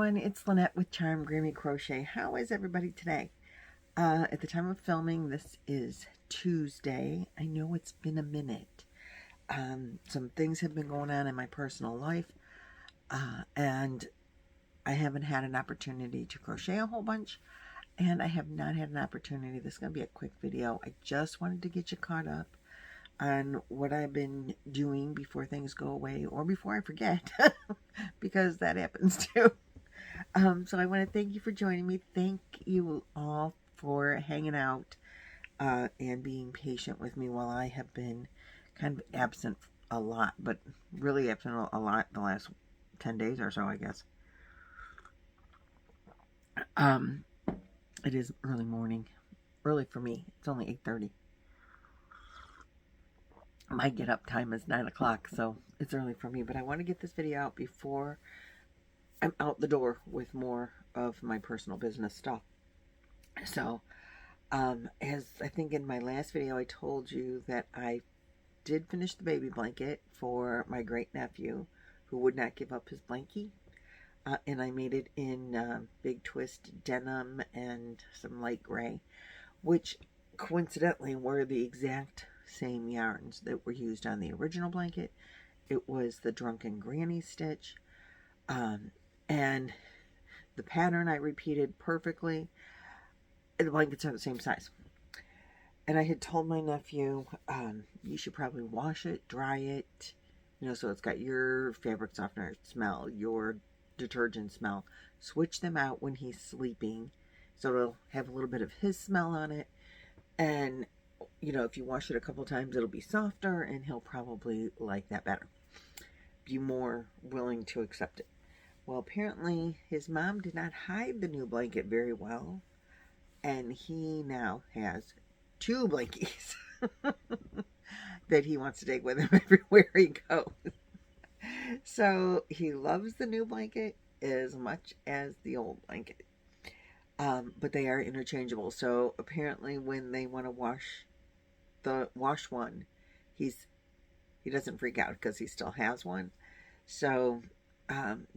everyone, it's Lynette with Charmed Grammy Crochet. How is everybody today? At the time of filming, this is Tuesday. I know it's been a minute. Some things have been going on in my personal life, and I haven't had an opportunity to crochet a whole bunch, and I have not had an opportunity. This is going to be a quick video. I just wanted to get you caught up on what I've been doing before things go away or before I forget, because that happens too. So I want to thank you for joining me. Thank you all for hanging out and being patient with me while I have been kind of absent a lot, but really absent a lot the last 10 days or so, I guess. It is early morning. Early for me. It's only 8:30. My get up time is 9 o'clock, so it's early for me, but I want to get this video out before I'm out the door with more of my personal business stuff. So, as I think in my last video, I told you that I did finish the baby blanket for my great nephew who would not give up his blankie. And I made it in big twist denim and some light gray, which coincidentally were the exact same yarns that were used on the original blanket. It was the Drunken Granny stitch, and the pattern I repeated perfectly. The blankets are the same size. And I had told my nephew, you should probably wash it, dry it, so it's got your fabric softener smell, your detergent smell. Switch them out when he's sleeping, so it'll have a little bit of his smell on it. And if you wash it a couple times, it'll be softer, and he'll probably like that better. Be more willing to accept it. Well, apparently his mom did not hide the new blanket very well, and he now has 2 blankies that he wants to take with him everywhere he goes. So he loves the new blanket as much as the old blanket. But they are interchangeable. So apparently when they want to wash one, he doesn't freak out because he still has one. So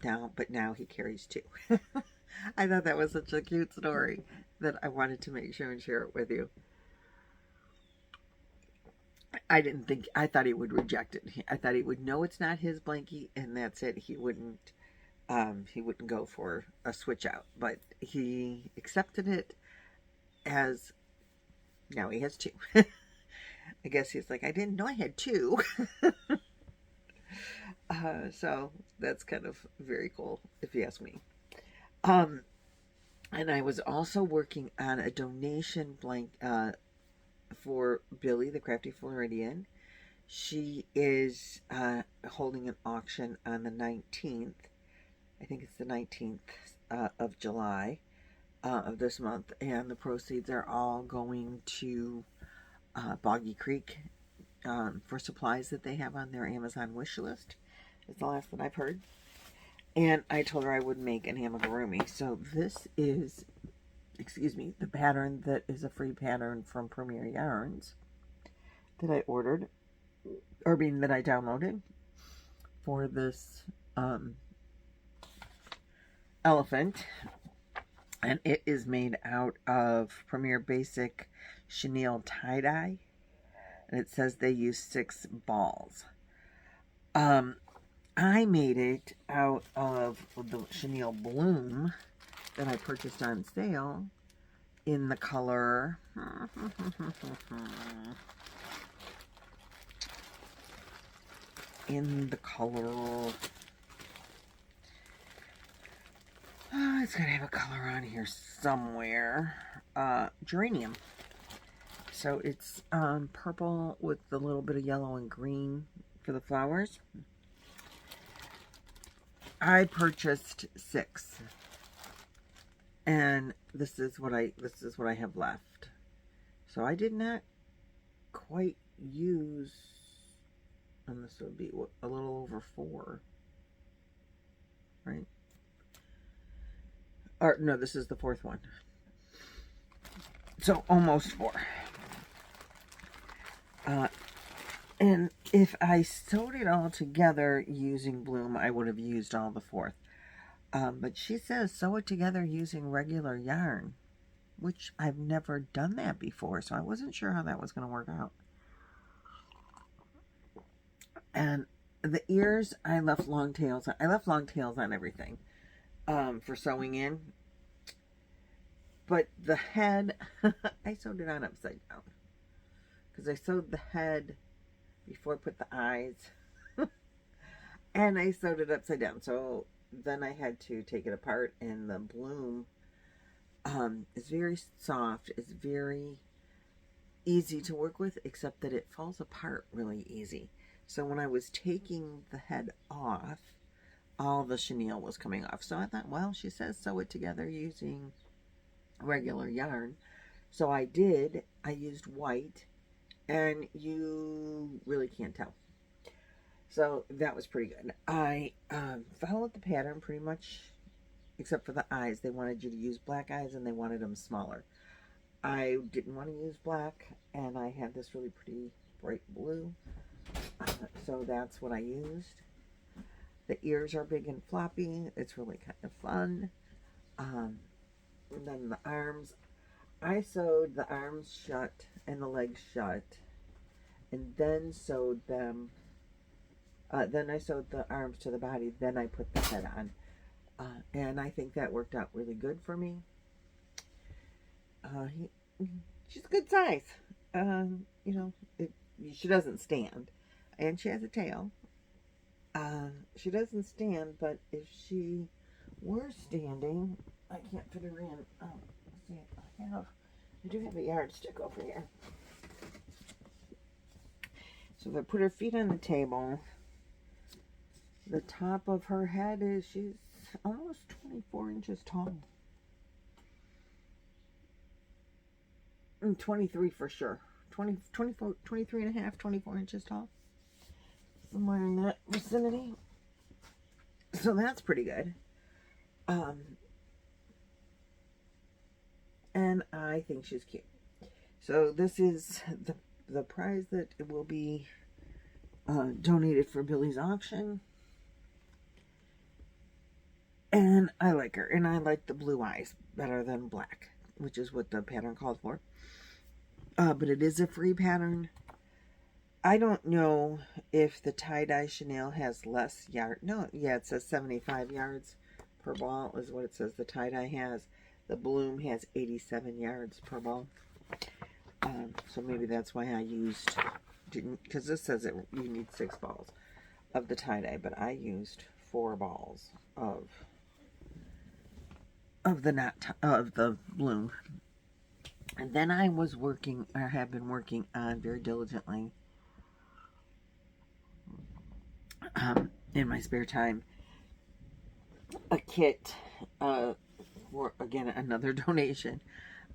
now he carries 2. I thought that was such a cute story that I wanted to make sure and share it with you. I thought he would reject it. I thought he would know it's not his blankie and that's it. He wouldn't go for a switch out, but he accepted it as now he has 2. I guess he's like, I didn't know I had 2. So that's kind of very cool, if you ask me. And I was also working on a donation blanket for Billie, the Crafty Floridian. She is holding an auction on the 19th. I think it's the 19th of July of this month, and the proceeds are all going to Boggy Creek for supplies that they have on their Amazon wish list. Is the last that I've heard. And I told her I would make an amigurumi. So this is, the pattern that is a free pattern from Premier Yarns that I ordered, or that I downloaded for this elephant. And it is made out of Premier Basic chenille tie-dye. And it says they use 6 balls. I made it out of the chenille bloom that I purchased on sale in the color it's gotta have a color on here somewhere. Geranium. So it's purple with a little bit of yellow and green for the flowers. I purchased 6, and this is what I have left. So I did not quite use, and this would be a little over 4, right? Or no, this is the 4th one. So almost 4. And if I sewed it all together using bloom, I would have used all the 4th. But she says sew it together using regular yarn, which I've never done that before, so I wasn't sure how that was going to work out. And the ears, I left long tails. I left long tails on everything for sewing in. But the head, I sewed it on upside down. Because I sewed the head before I put the eyes. And I sewed it upside down. So then I had to take it apart. And the bloom is very soft. It's very easy to work with, except that it falls apart really easy. So when I was taking the head off, all the chenille was coming off. So I thought, well, she says sew it together using regular yarn. So I did. I used white, and you really can't tell. So that was pretty good. I followed the pattern pretty much, except for the eyes. They wanted you to use black eyes, and they wanted them smaller. I didn't want to use black, and I had this really pretty bright blue. So that's what I used. The ears are big and floppy. It's really kind of fun. And then the arms. I sewed the arms shut and the legs shut. And then sewed them. Then I sewed the arms to the body. Then I put the head on. And I think that worked out really good for me. She's a good size. You know, she doesn't stand. And she has a tail. She doesn't stand, but if she were standing, I can't fit her in. Let's see, I do have a yardstick over here. So if I put her feet on the table, the top of her head she's almost 24 inches tall. 23 for sure. 24, 23 and a half, 24 inches tall. Somewhere in that vicinity. So that's pretty good. And I think she's cute. So this is the prize that it will be donated for Billie's auction. And I like her. And I like the blue eyes better than black, which is what the pattern called for. But it is a free pattern. I don't know if the tie-dye chenille has less yard. No, yeah, it says 75 yards per ball is what it says the tie-dye has. The bloom has 87 yards per ball. So maybe that's why I used, because this says you need 6 balls of the tie-dye, but I used 4 balls of the bloom. And then I was working, or have been working on very diligently in my spare time, a kit for, again, another donation.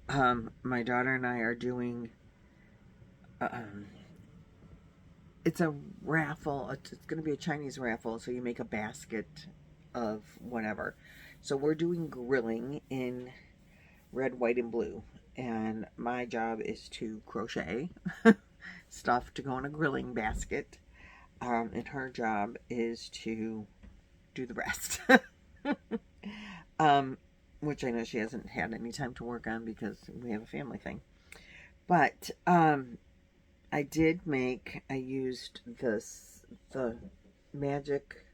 My daughter and I are doing, it's a raffle. It's going to be a Chinese raffle, so you make a basket of whatever. So we're doing grilling in red, white, and blue. And my job is to crochet stuff to go in a grilling basket. And her job is to do the rest. Which I know she hasn't had any time to work on because we have a family thing. But I did make, I used the magic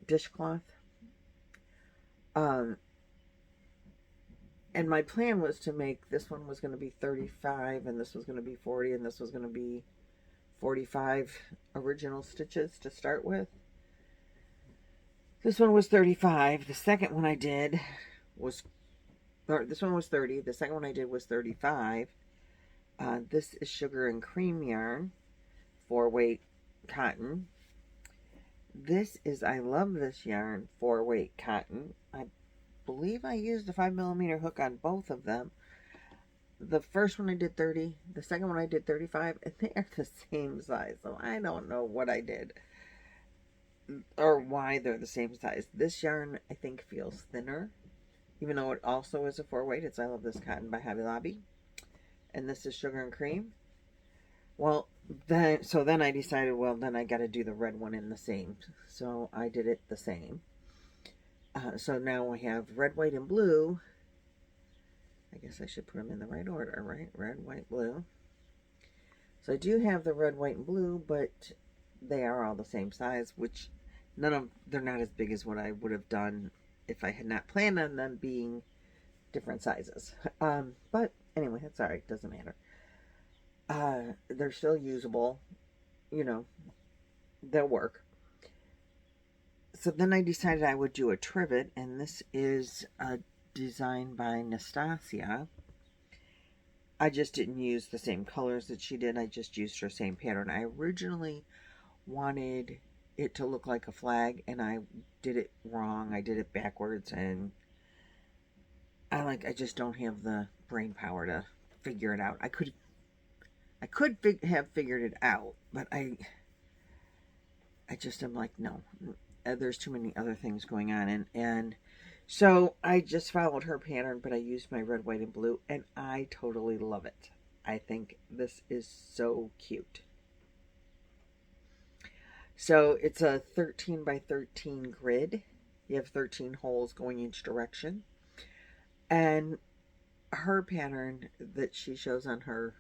dishcloth. And my plan was to make, this one was going to be 35, and this was going to be 40, and this was going to be 45 original stitches to start with. This one was 35. The second one I did was, or this one was 30. The second one I did was 35. This is sugar and cream yarn, 4-weight cotton. This is, I love this yarn, 4-weight cotton. I believe I used a 5mm hook on both of them. The first one I did 30, the second one I did 35, and they are the same size, so I don't know what I did or why they're the same size. This yarn, I think, feels thinner, even though it also is a 4-weight. It's I Love This Cotton by Hobby Lobby, and this is Sugar and Cream. Well, then I decided, well, then I got to do the red one in the same, so I did it the same. So now we have red, white, and blue. I guess I should put them in the right order, right? Red, white, blue. So I do have the red, white, and blue, but they are all the same size, which they're not as big as what I would have done if I had not planned on them being different sizes. But anyway, that's all right. Doesn't matter. They're still usable. You know, they'll work. So then I decided I would do a trivet, and this is a design by Nastasia. I just didn't use the same colors that she did. I just used her same pattern. I originally wanted it to look like a flag, and I did it wrong. I did it backwards, and I just don't have the brain power to figure it out. I could have figured it out, but I just am like, no, there's too many other things going on, and so I just followed her pattern, but I used my red, white, and blue, and I totally love it. I think this is so cute. So it's a 13 by 13 grid. You have 13 holes going each direction. And her pattern that she shows on her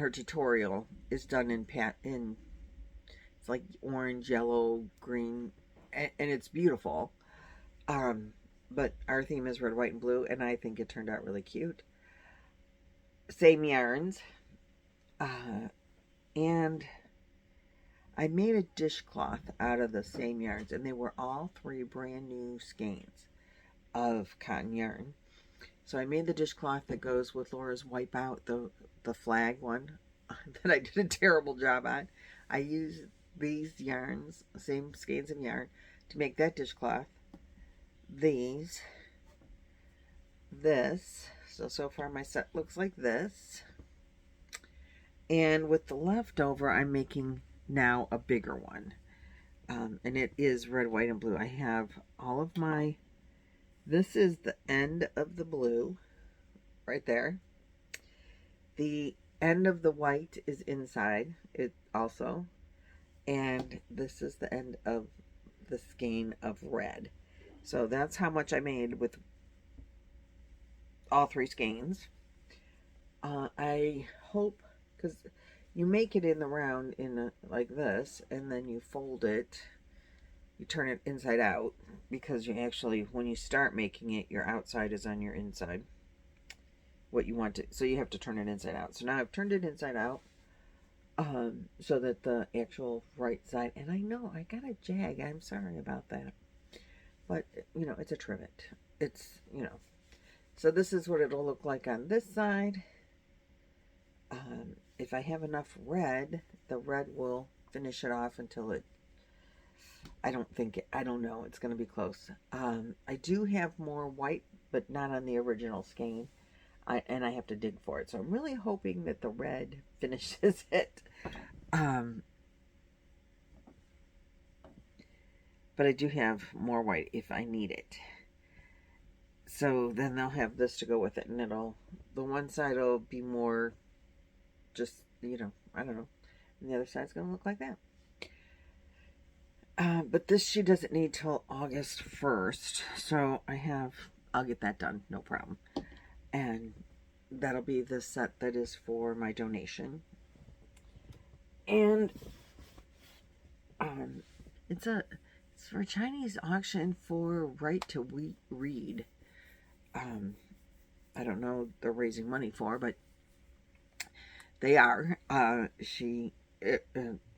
tutorial is done in it's like orange, yellow, green, and it's beautiful. But our theme is red, white, and blue, and I think it turned out really cute. Same yarns. And I made a dishcloth out of the same yarns, and they were all 3 brand new skeins of cotton yarn. So I made the dishcloth that goes with Laura's Wipeout, the flag one that I did a terrible job on. I used these yarns, same skeins of yarn, to make that dishcloth. This. So far my set looks like this. And with the leftover, I'm making now a bigger one. And it is red, white, and blue. I have all of my... This is the end of the blue, right there. The end of the white is inside it also. And this is the end of the skein of red. So that's how much I made with all 3 skeins. I hope... because you make it in the round like this, and then you fold it, you turn it inside out, because you actually, when you start making it, your outside is on your inside, what you want to, so you have to turn it inside out. So now I've turned it inside out, so that the actual right side, and I know I got a jag, I'm sorry about that, but, you know, it's a trivet, it's, you know, so this is what it'll look like on this side. If I have enough red, the red will finish it off until it, I don't know, it's going to be close. I do have more white, but not on the original skein, and I have to dig for it. So I'm really hoping that the red finishes it. But I do have more white if I need it. So then they'll have this to go with it, and the one side will be more just, you know, I don't know. And the other side's going to look like that. But this she doesn't need till August 1st. So I'll get that done, no problem. And that'll be the set that is for my donation. And it's for a Chinese auction for Right to Read. I don't know they're raising money for, but they are.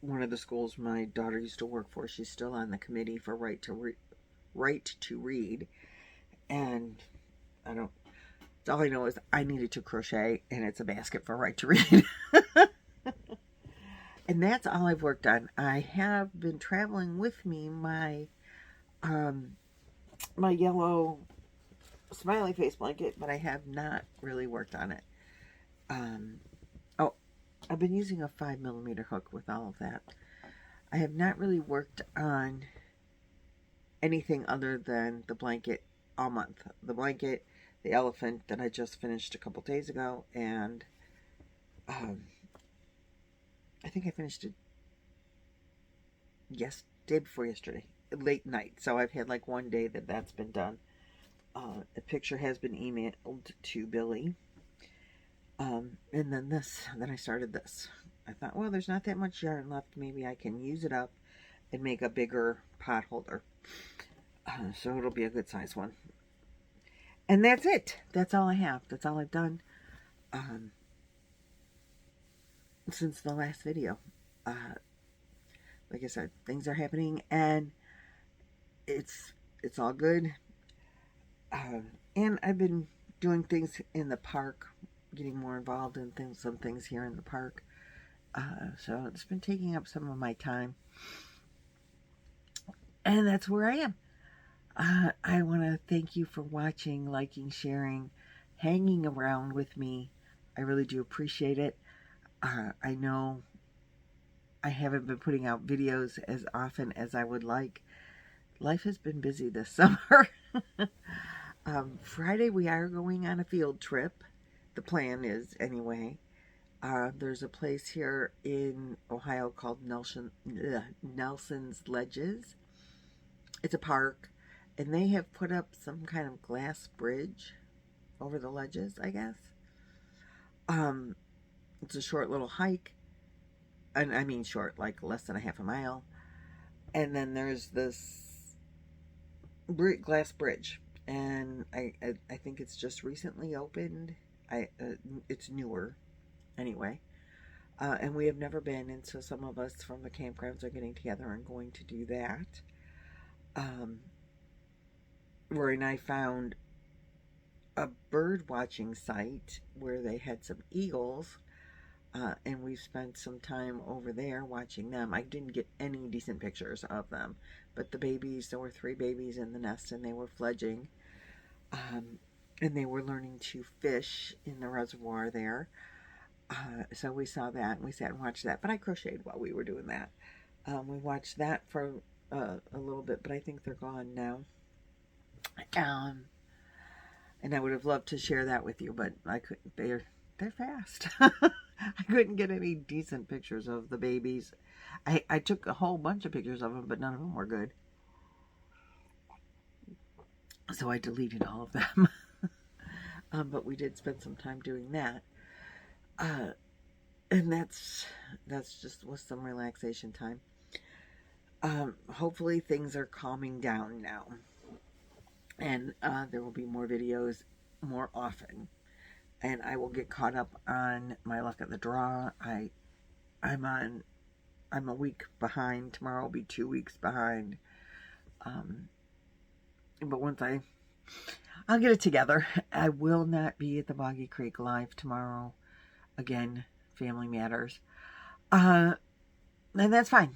One of the schools my daughter used to work for, she's still on the committee for Right to Read. And all I know is I needed to crochet, and it's a basket for Right to Read. And that's all I've worked on. I have been traveling with me my my yellow smiley face blanket, but I have not really worked on it. I've been using a 5mm hook with all of that. I have not really worked on anything other than the blanket all month. The blanket, the elephant that I just finished a couple days ago, and I think I finished it day before yesterday, late night. So I've had like one day that's been done. A picture has been emailed to Billie. And then I started this. I thought, well, there's not that much yarn left. Maybe I can use it up and make a bigger pot holder. So it'll be a good size one. And that's it. That's all I have. That's all I've done since the last video. Like I said, things are happening, and it's all good. And I've been doing things in the park, getting more involved in some things here in the park. So it's been taking up some of my time. And that's where I am. I want to thank you for watching, liking, sharing, hanging around with me. I really do appreciate it. I know I haven't been putting out videos as often as I would like. Life has been busy this summer. Friday we are going on a field trip. The plan is, anyway. There's a place here in Ohio called Nelson's Ledges. It's a park, and they have put up some kind of glass bridge over the ledges, I guess. It's a short little hike, and I mean short, like less than a half a mile. And then there's this glass bridge, and I think it's just recently opened. It's newer, anyway. And we have never been, and so some of us from the campgrounds are getting together and going to do that. Rory and I found a bird watching site where they had some eagles, and we've spent some time over there watching them. I didn't get any decent pictures of them, but the babies, there were 3 babies in the nest, and they were fledging, and they were learning to fish in the reservoir there. So we saw that, and we sat and watched that, but I crocheted while we were doing that. We watched that for a little bit, but I think they're gone now. And I would have loved to share that with you, but I couldn't. They're fast. I couldn't get any decent pictures of the babies. I took a whole bunch of pictures of them, but none of them were good. So I deleted all of them. But we did spend some time doing that. And that's just was some relaxation time. Hopefully things are calming down now, and there will be more videos more often, and I will get caught up on my luck of the draw. I'm a week behind. Tomorrow will be 2 weeks behind. But once I'll get it together. I will not be at the Boggy Creek Live tomorrow. Again, family matters. And that's fine.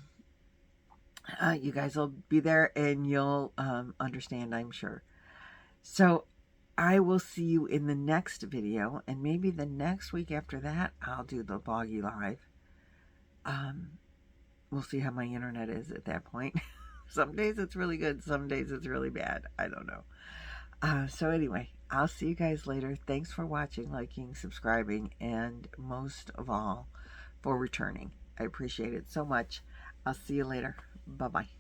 You guys will be there, and you'll understand, I'm sure. So I will see you in the next video, and maybe the next week after that I'll do the Boggy Live. We'll see how my internet is at that point. Some days it's really good, some days it's really bad. I don't know. So anyway, I'll see you guys later. Thanks for watching, liking, subscribing, and most of all, for returning. I appreciate it so much. I'll see you later. Bye-bye.